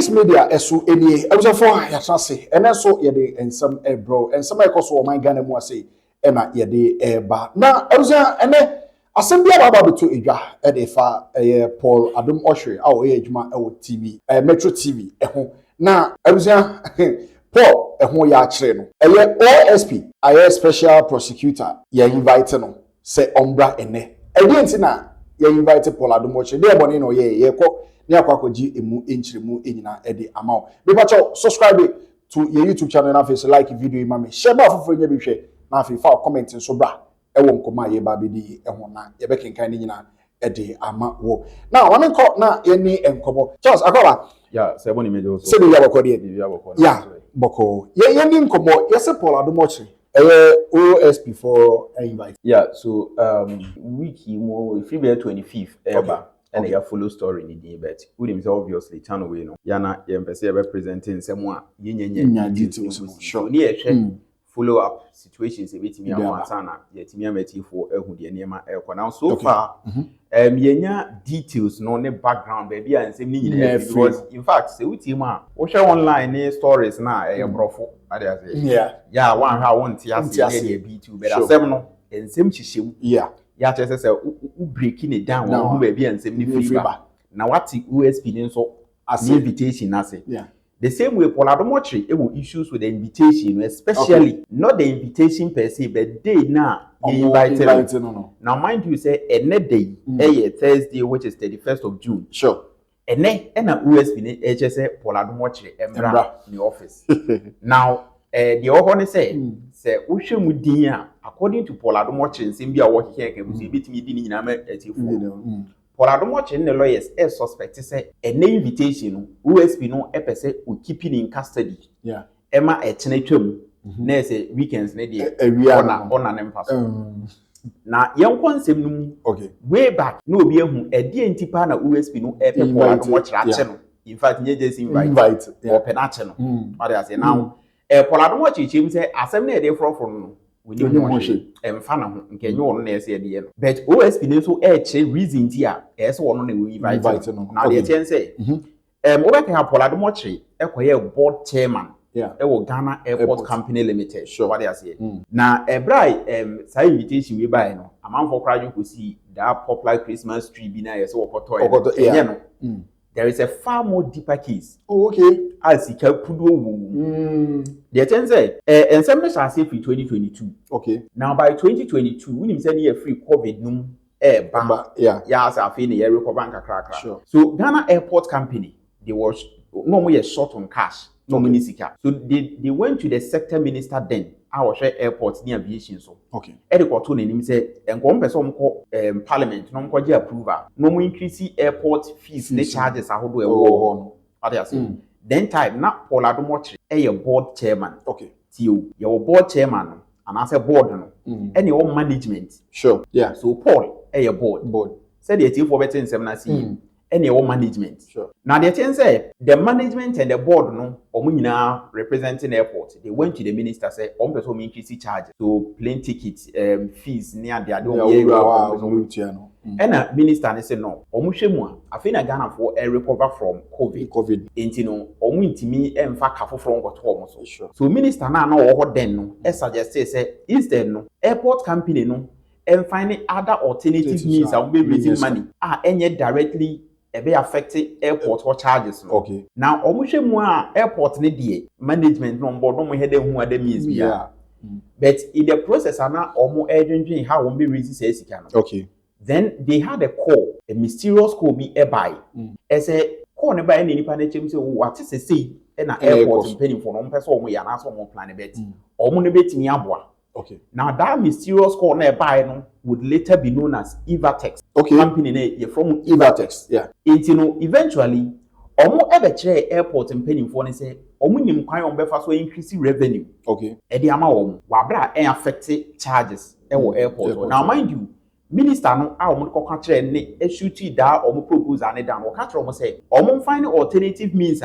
Multimedia eso enie ebusafo ya trase ene so ye de ensam bro ensam ekoso o man Ghana mu ase e na ye de eba na ebusa ene asem bia baba beto edwa e de fa Paul Adom Otchere a o ye adwuma e wo TV Metro TV ho na ebusa Paul ho ya akere no eye OSP aye special prosecutor ye invite no se Obra ene enti na ye invite Paul Adom Otchere de boni no ye ko ni akwakoji emu enchiremu enyina ede amao be pacho subscribe to your YouTube channel na face like video mama share ba foforo nya bi hwe na afi fa comment so bra ewo nkoma ye ba bedi eho na ye be kenkan ni nyina ede ama wo na won nko na ye ni enkobo Charles akoba yeah se boni mejo so se bi ya boko yeah boko ye ni nkobo ye se Paul Adom Otchere OSP for invite yeah so wiki mo if be 25th eba and ya follow story in the but we them obviously channel we no yana ye mpese ye representing semwa yenyenye details sure ni e follow up situations e betimi awansa na ye timi amatifo ehu de niema e now so far yenya details no ne background baby ansem ni nyina because in fact say we team a wo share online ne stories na e brofo ade ase yeah one ha won ti ase ne B2 but asem no ensem chihyem ya chese se u breaking it down who baby ansem ni free ba na what OSP ni so as invitation ase the same way Paul Adom Otchere e will issues with the invitation especially not the invitation per se but day na you invited no. Now mind you say ene day Thursday which is 31st of June sure ene na OSP ni chese Paul Adom Otchere embra ni office now the ohone say uhwemu din a according to Paul Adom Otchere nsem bia wo heke ka busi bitimi di ni nyina ma atifu Paul Adom Otchere the lawyers suspect say an invitation OSP no epese o keeping in custody ema etene twam na say weekends na dey ona ne mpaso na yenko nsem no way back no obi ehu ede antipa na OSP no epe Paul Adom Otchere ache no in fact nye just invite or penache no what they say now Paul Adom Otchere chim say asem na ede frofro no we need more emfa na ho nke nye wono na ese ede no but OSP ne so che reason ti a ese wono na we invite no na dey chen say obeka ha Paul Adom Otchere ekoye board chairman wo Ghana Airport Company Limited what they say na ebrai say invitation we buy no amanfo kra ko see that popular Christmas tree bi na yese wokoto enye no there is a far more deeper case. Oh, okay. As he can put the ten say, and some shall say for 2022. Okay. Now by 2022, we say near free COVID no bamba. Yeah, as I feel the year recover crack. Sure. So Ghana Airport Company, they was normally short on cash, no municipal. So they went to the sector minister then. Our share airport near aviation so. Okay. Edi ko to nanim say enko person ko parliament no ko je approval no mo increase airport fees ne charges ahodo e wo no. What you say? Then time na Paul Adom Otchere e board chairman. Okay. Tio your board chairman and as a board no. Any all management. Sure. Yeah. So Paul e board. Said the tio for better in 7 see. Any all management. Sure. Now the thing say the management and the board no omunyina representing airport they went to the minister say on person increase charge so plane tickets fees near the Addo and a minister say no omuhwemu a afina Ghana for a recover from covid enti no omuntimi emfa kafo from got home so minister na wo den no suggest say instead no airport company no and finding other alternative means of raising money enye directly be affecting airport or charges. Okay. Now, omuhwemu airport ne die management no board no head hu other means bia. But in the process ana omo edwendwen how won be raise say sika no. Okay. Then they had a call, a mysterious call be by. Say call ne by na nipa na chem say what is say na airport penny for no person omo ya na so omo plan bet. Omo ne betimi aboa. Okay. Now that mysterious call na buy no would later be known as Evertex. Okay. Company name from Evertex. Yeah. Eventually, omo ebechere airport penny for say omo nim kwan on befa so increase revenue. Okay. E dey ama omo wabra affect charges e wo airport. Now mind you, minister no a omo ko kire ne shoot that omo proposal ne down. O ka kire omo say omo find alternative means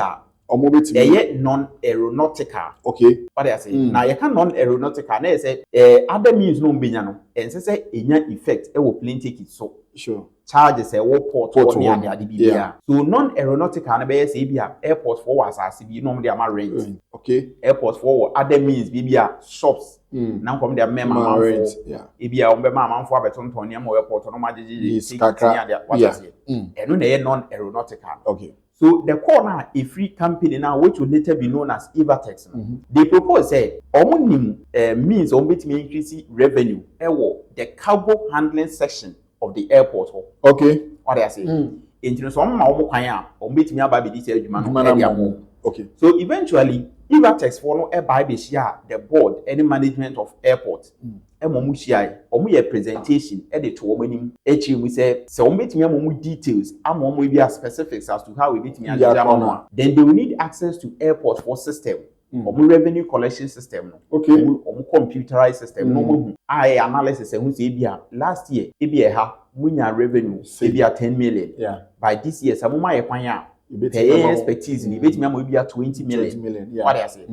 non-aeronautical. Okay. What I say? Now you can non-aeronautical. Now say other means no be no. And say effect. It will plane ticket so. Sure. Charges a port near the ADB. So non-aeronautical na be say be airport for was as be no dey am rent. Okay. Airport for other means be shops. Now come there mema rent. E be a be ma for abetonton near airport no ma ticket near what I say. And no non-aeronautical. Okay. So the corner a free company now which will later be known as Evertex. They propose say means on bit me increase revenue the cargo handling section of the airport. Okay. What I say? Into some kwanya on bit me about this okay. So eventually Evertex follow by the board any management of airport. Omu presentation edit to woman we say so meet me details and be specifics as to how we meet me then they will need access to airport for system revenue collection system okay computerized system analysis and say last year revenue 10 million by this year some expertise in 20 million what I say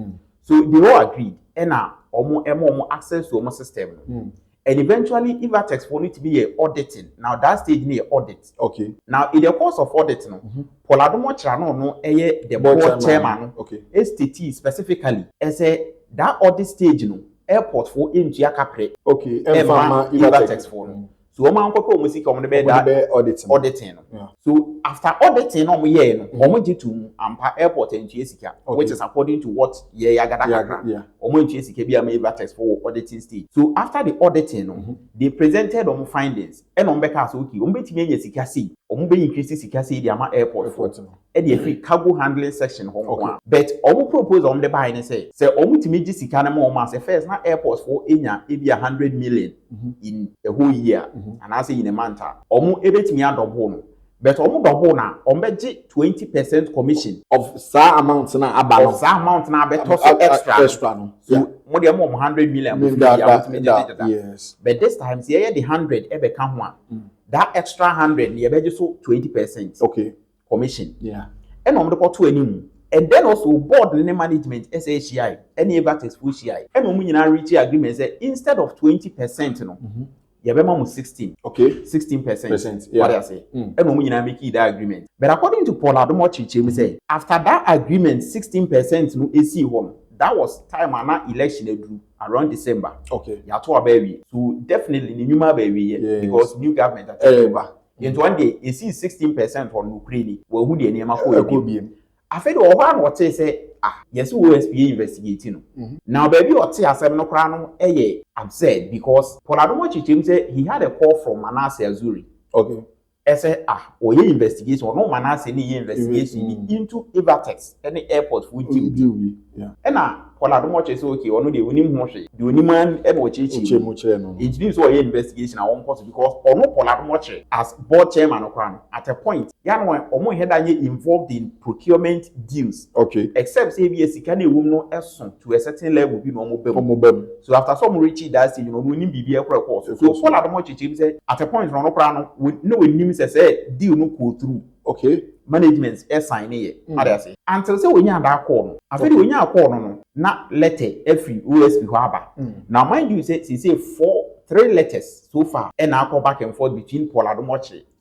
so they all agreed and now access to system. And eventually, Evertex will need to be auditing. Now that stage need audit. Okay. Now in the course of auditing, the board chairman. Okay. STT specifically as that audit stage airport for into Yakapre. Okay. Evertex for. So auditing. So after auditing to airport and GSK, which is according to what Evertex for auditing stage. So after the auditing, they presented on findings and on Becca's increase the airport for the free cargo handling section but propose on the buy and say to me this first now airports for 100 million in a whole year. And I say in a month, ebet me double. But double now, 20% commission of that amount now of that amount now, but also extra. So more than 100 million. Yes. But this time, see, the 100 ever come one. That extra 100, you better so 20%. Okay. Commission. Yeah. And on the call to any. And then also board management SHI, any Evertex full CI. And when you reach agreement, say instead of 20%, you have 16. Okay. 16%. Yeah. What I say. And when you make that agreement. But according to Paul Adom, say after that agreement, 16% no AC one. That was time and election around December. Okay. You to a baby. So definitely new baby because new government at and one day you see 16% on Ukraine. Well, who the name of I feel one what say yes OSP investigating. Now baby what say asem no kra no upset because Paul Adom say he had a call from Manasseh Azuri. Okay. I say oye investigation no Manasseh any investigation into Evertex any airport for you. Yeah. And Paul Adom say okay ono dey onim ho hwe the oniman e no chechi no it means oye investigation at one point because ono Paul Adom as board chairman okran at a point ya no omo head anye involved in procurement deals. Okay. Except say be sika na ewum no eson to a certain level bi no omo bem. So after some reach that stage no nim bibia course. So Paul Adom say at a point no kra no we nim say deal no go through. Okay. Management sign here. I say until say we nya that call no after we nya call no na letter every OSP ho aba. Now mind you say 3 letters so far and I go back and forth between Paul Adom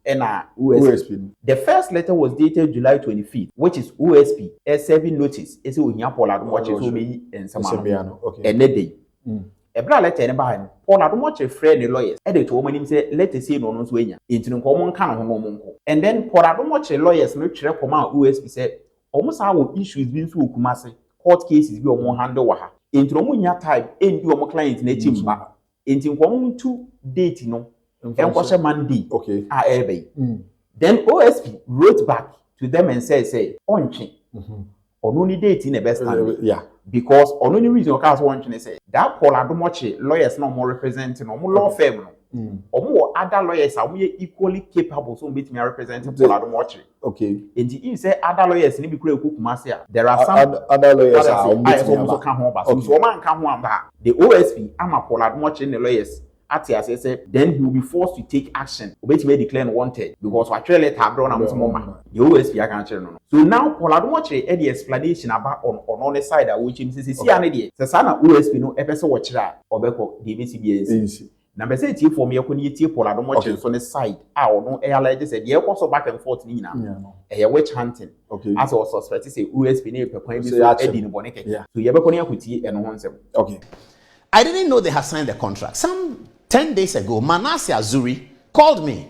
and OSP. The first letter was dated July 25th, which is OSP serving notice. It's we nya Paul Adom so be and some okay. And day. A bra letter behind Paul Adom friend the lawyers. Edit woman him say let us say no so enya. Into common kan ho no. And then Paul Adom lawyers no chere come out OSP said almost our issues been so kumase court cases be omo handle wa ha. Into omo nya time endi omo client na chimba. Into common 2 date no. And Monday. Okay. Then OSP wrote back to them and say onche. On only date in the best time. Yeah. Because on only reason cause onche say that Paul Adom lawyers no more representing no more law firm no. Or other lawyers are equally capable so meet me representing Paul Adom. Okay. And he say other lawyers ni be kure kumase. There are some other lawyers are also can ho ba. So man can ho ba. The OSP ama Paul Adom the lawyers Ati say then he will be forced to take action. Obetime declare wanted because Otchere let Abro na mama. The OSP aka chere no. So now Paul Adom the explanation about on the side which him say see ane dey. Say na OSP no e pese Otchere obeko the BCBS. Na be say tie for me ekoni tie Paul Adom so ne side a ono e allege say the ekoso back and forth ni nyina. E witch hunting. Okay. As was suspect say OSP ne pe kwan bi so edi ne bone keke. So ye be koni akuti eno ho nsem. Okay. I didn't know they had signed the contract. Some 10 days ago, Manasseh Azuri called me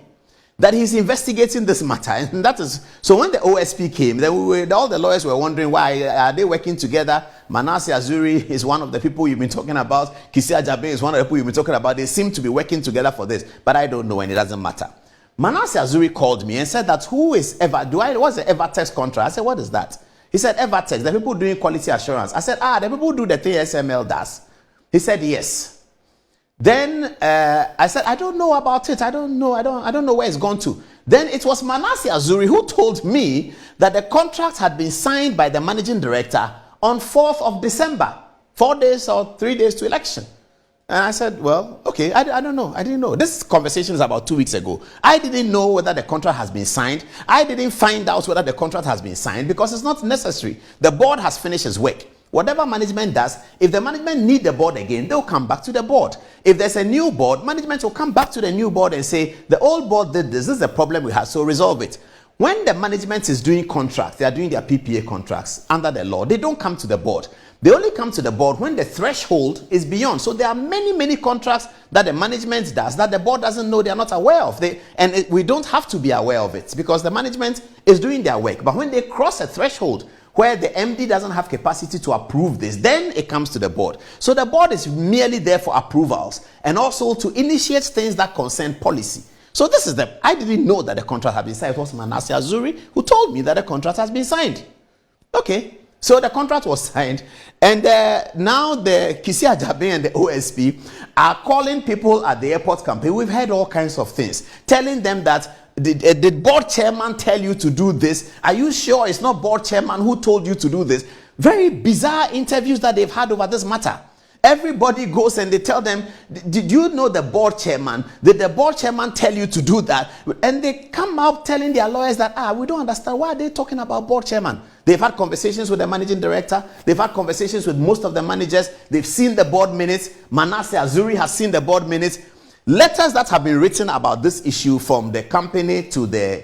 that he's investigating this matter. And that is, so when the OSP came, all the lawyers were wondering why are they working together. Manasseh Azuri is one of the people you've been talking about. Kisi Agyapong is one of the people you've been talking about. They seem to be working together for this, but I don't know and it doesn't matter. Manasseh Azuri called me and said that what's the Evertex contract? I said, what is that? He said, Evertex, the people doing quality assurance. I said, the people who do the thing SML does. He said, yes. Then I said, I don't know about it. I don't know where it's gone to. Then it was Manasseh Azuri who told me that the contract had been signed by the managing director on 4th of December, 4 days or 3 days to election. And I said, well, okay, I don't know. I didn't know. This conversation is about 2 weeks ago. I didn't know whether the contract has been signed. I didn't find out whether the contract has been signed because it's not necessary. The board has finished its work. Whatever management does, if the management need the board again, they'll come back to the board. If there's a new board, management will come back to the new board and say, the old board did this is a problem we have, so resolve it. When the management is doing contracts, they are doing their PPA contracts under the law, they don't come to the board. They only come to the board when the threshold is beyond. So there are many contracts that the management does that the board doesn't know, they are not aware of. We don't have to be aware of it because the management is doing their work. But when they cross a threshold, where the MD doesn't have capacity to approve this, then it comes to the board. So the board is merely there for approvals and also to initiate things that concern policy. So this is I didn't know that the contract had been signed. It was Manasseh Azuri who told me that the contract has been signed. Okay, so the contract was signed and now the Kisi Agyapong and the OSP are calling people at the airport company. We've heard all kinds of things, telling them that did board chairman tell you to do this? Are you sure it's not board chairman who told you to do this? Very bizarre interviews that they've had over this matter. Everybody goes and they tell them, did you know the board chairman? Did the board chairman tell you to do that? And they come out telling their lawyers that, we don't understand. Why are they talking about board chairman? They've had conversations with the managing director. They've had conversations with most of the managers. They've seen the board minutes. Manasseh Azuri has seen the board minutes. Letters that have been written about this issue from the company to the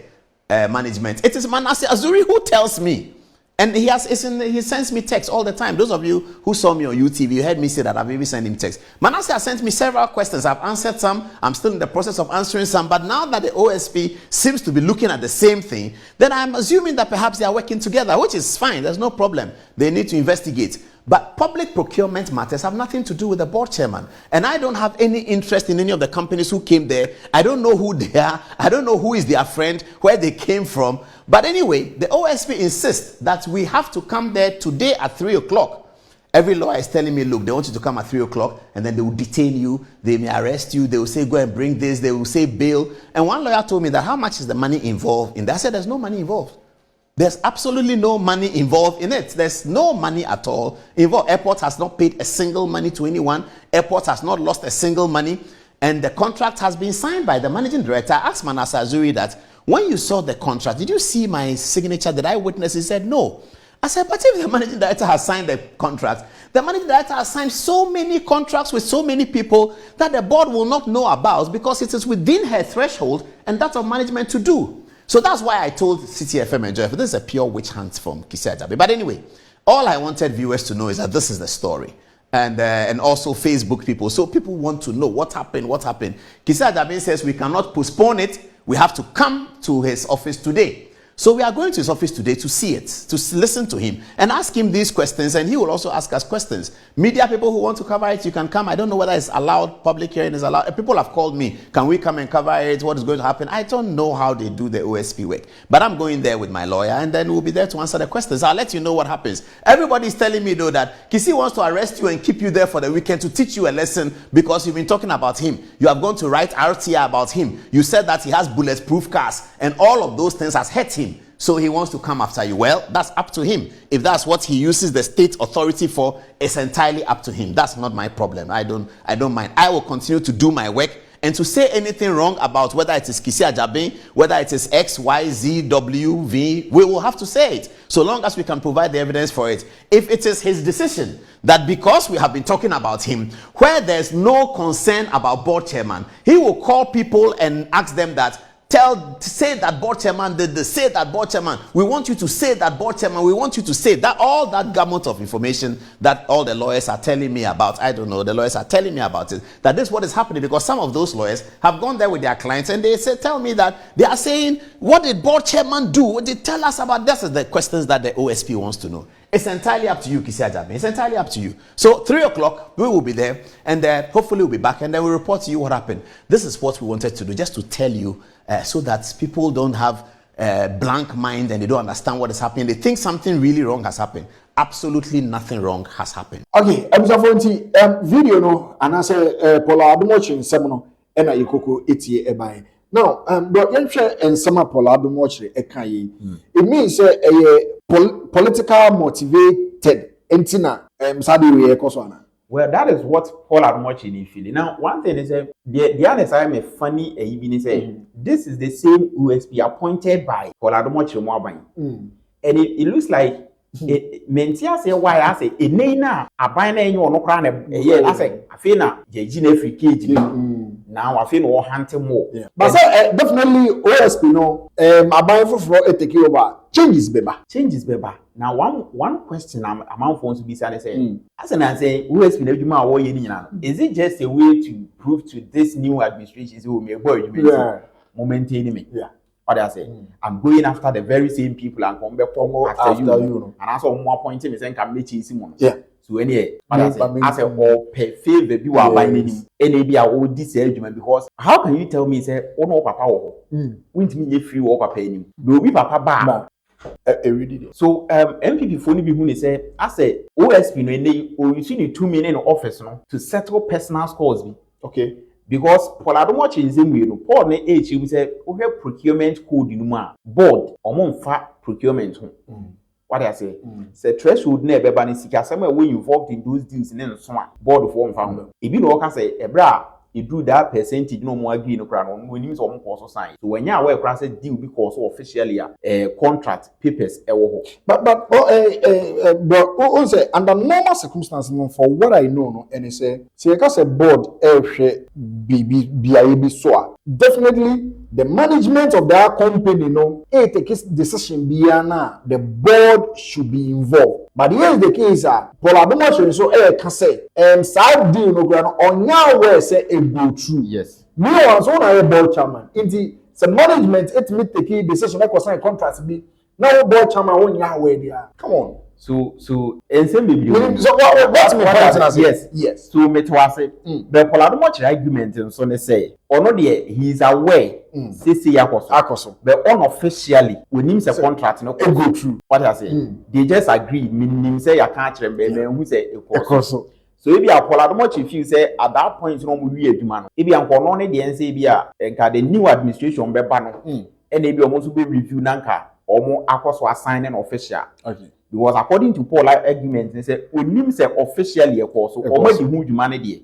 management. It is Manasseh Azuri who tells me. And he sends me texts all the time. Those of you who saw me on YouTube, you heard me say that I've even sent him texts. Manasseh has sent me several questions. I've answered some. I'm still in the process of answering some. But now that the OSP seems to be looking at the same thing, then I'm assuming that perhaps they are working together, which is fine. There's no problem. They need to investigate. But public procurement matters have nothing to do with the board chairman. And I don't have any interest in any of the companies who came there. I don't know who they are. I don't know who is their friend, where they came from. But anyway, the OSP insists that we have to come there today at 3 o'clock. Every lawyer is telling me, look, they want you to come at 3 o'clock and then they will detain you. They may arrest you. They will say, go and bring this. They will say bail. And one lawyer told me that how much is the money involved in that? I said, there's no money involved. There's absolutely no money involved in it. There's no money at all involved. Airport has not paid a single money to anyone. Airport has not lost a single money. And the contract has been signed by the managing director. I asked Manasseh Azuri that when you saw the contract, did you see my signature? Did I witness? He said, no. I said, but if the managing director has signed the contract, the managing director has signed so many contracts with so many people that the board will not know about because it is within her threshold and that of management to do. So that's why I told CTFM and JF, this is a pure witch hunt from Kisi Agyapong. But anyway, all I wanted viewers to know is that this is the story. And also Facebook people. So people want to know what happened. Kisi Agyapong says we cannot postpone it. We have to come to his office today. So we are going to his office today to see it, to listen to him and ask him these questions, and he will also ask us questions. Media people who want to cover it, you can come. I don't know whether it's allowed, public hearing is allowed. People have called me, can we come and cover it? What is going to happen? I don't know how they do the OSP work, but I'm going there with my lawyer and then we'll be there to answer the questions. I'll let you know what happens. Everybody's telling me though that Kisi wants to arrest you and keep you there for the weekend to teach you a lesson because you've been talking about him. You have gone to write RTI about him. You said that he has bulletproof cars and all of those things has hurt him. so he wants to come after you. Well, that's up to him. If that's what he uses the state authority for, it's entirely up to him. That's not my problem. I don't mind. I will continue to do my work. And to say anything wrong about whether it is Kisi Agyapong, whether it is X, Y, Z, W, V, we will have to say it, so long as we can provide the evidence for it. If it is his decision that because we have been talking about him, where there's no concern about board chairman, he will call people and ask them that, say that board chairman did this, say that board chairman, we want you to say that board chairman, we want you to say that, all that gamut of information that all the lawyers are telling me about, I don't know, the lawyers are telling me about it, that this is what is happening, because some of those lawyers have gone there with their clients and they tell me that they are saying, what did board chairman do? What did they tell us about this? Is the questions that the OSP wants to know. It's entirely up to you, Kisi Agyapong. It's entirely up to you. So 3 o'clock, we will be there, and hopefully we'll be back, and then we'll report to you what happened. This is what we wanted to do, just to tell you, so that people don't have a blank mind and they don't understand what is happening. They think something really wrong has happened. Absolutely nothing wrong has happened. Okay, video no, and I say Paula Adom watching semono, and I yikoko etie ebai. Now, but you share and some Paula Adom watching ekai. It means political motivated entina sadi we ekoswana. Well, that is what Paul Adom in feeling. Now, one thing is the honest I am a funny even say this is the same OSP appointed by Paul Adom and it looks like mentia say why I say a nena a bina you no crown a year I say Afina Jejine free cage now I feel more hunting more. But definitely OSP no a buy for a take over. Changes beba. Now one question I'm going to be saying as an answer OSP na djuma wo ye ni na is it just a way to prove to this new administration say we boy you maintaining me what I say I'm going after the very same people and come back after you and also more point me say can make isi mo so any as a all pay favor be wa buy any be a all this argument because how can you tell me say oh no papa wo wint me free wo papa any no be papa ba so MPP phone be who say I say OSP no any or you see the 2 million in office no to settle personal scores be okay because Paul Adom is in we no Paul na H you say we have procurement code in ma board omonfa procurement what I say say threshold na be ba ni sika somewhere when you involved in those deals in so board for mfa e bi no can say ebra you do that percentage no more agree no crowd no when you so so sign so when you are where say deal because officially contract papers but say under normal circumstances for what I know no and say you can say board be so definitely the management of that company no it takes decision biana the board should be involved but here is the case Paul Adom so can say side deal no grant on now where say go through. Yes. Me was one of board chairman. Indeed, the management it me take decision like was sign contract be. Now board chairman when you are where they are. Come on. So and same baby. So what's my point? Yes. So me to say the Paul Adom argument and so they say or no there he is aware say yakoso but unofficially when him say contract no go through. What I say they just agree meaning say you can't remember who say Ekoso. So if you are Paul Adom if you say at that point no we adwuma no if you anko no dey say bia enka the new administration be ba no and e be almost be review nanka omo akoso assign an official okay because according to Paul argument they say onim say officially Ekoso omo di hu adwuma no dey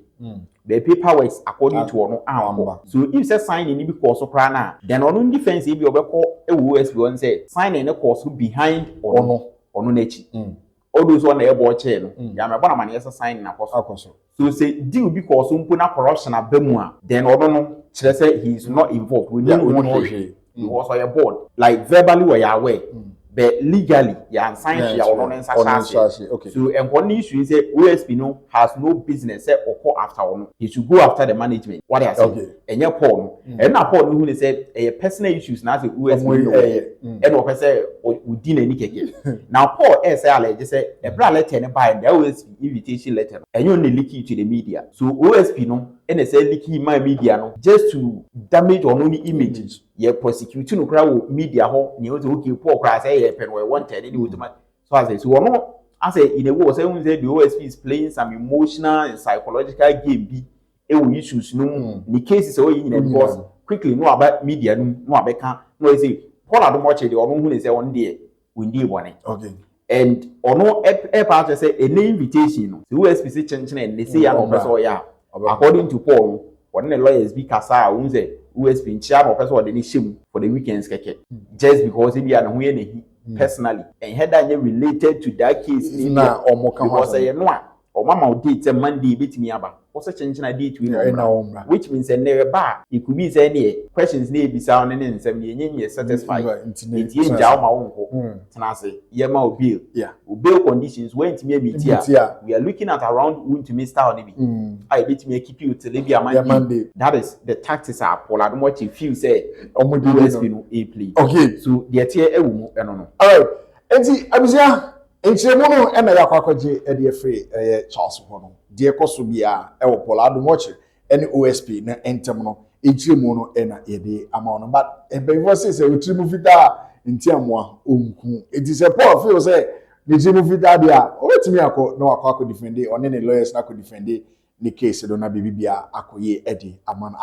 the paperwork according to ono so if say sign any because of na then ono defense e be obekọ OSP won say sign any course behind ono nechi all those one Otchere no ya me bona man yes sign na koso so say deal because na corruption abemu then odo no kire say he is not involved we need one he was on your board like verbally we are aware but legally ya sign here odo no nsasa okay so one issue is say OSP no has no business say occur after one he should go after the management what I say okay enye Paul no and na Paul who say personal issues na say OSP and we say we na ni keke now Paul say allege say e bra letter ne buy the OSP invitation letter and you only leak it to the media so OSP no and say leak my media no just to damage or no image ye prosecute no crowd media ho ni o okay Paul cry say ye pen we wanted any ultimate so I say so no I say in a way say the OSP is playing some emotional and psychological game be e issues no the cases say you because quickly no about media no abeka no say Paul Adom Otchere the ono hu ne say on there we dey bone. Okay. And ono part say a invitation no. The OSP say chenchen and they say ya no person ya. According to Paul, one the lawyers be kasa who say OSP in chair person or the shame for the weekends keke. Just because he be an who any personally and had that related to that case na because say no or mama date Monday bit me aba. Also changing a date we know, which means a never bar. It could be any questions need be sounding in 70 satisfied. It's in Jama own. Tenase, Yama bill. Yeah, bill conditions went to me. We are looking at around to Mr. Onibi. I bit me keep you till Libya Monday. That is the tactics are Paul Adom Otchere few say, OSP a plea. Okay, so the tier a woman. No. All right, and see, I was here. Enchimono ena ya kwakwaje e de free Charles hono de ekoso bia e wo Paul Adom Otchere ene OSP na entem no enchimono ena ye de amount but before say otrimu fita ntiamoa onku it is a Paul feel say the trimu fita dia o betimi akọ na wakọ defend one ne lawyers na akọ defend the case do na bibia akoye e de amount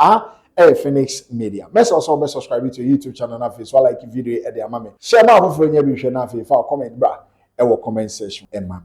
Phoenix Media. Make sure also subscribe to YouTube channel na face like video e de amame share na for nya bi hwe na face fa comment bra e wo comment section e ma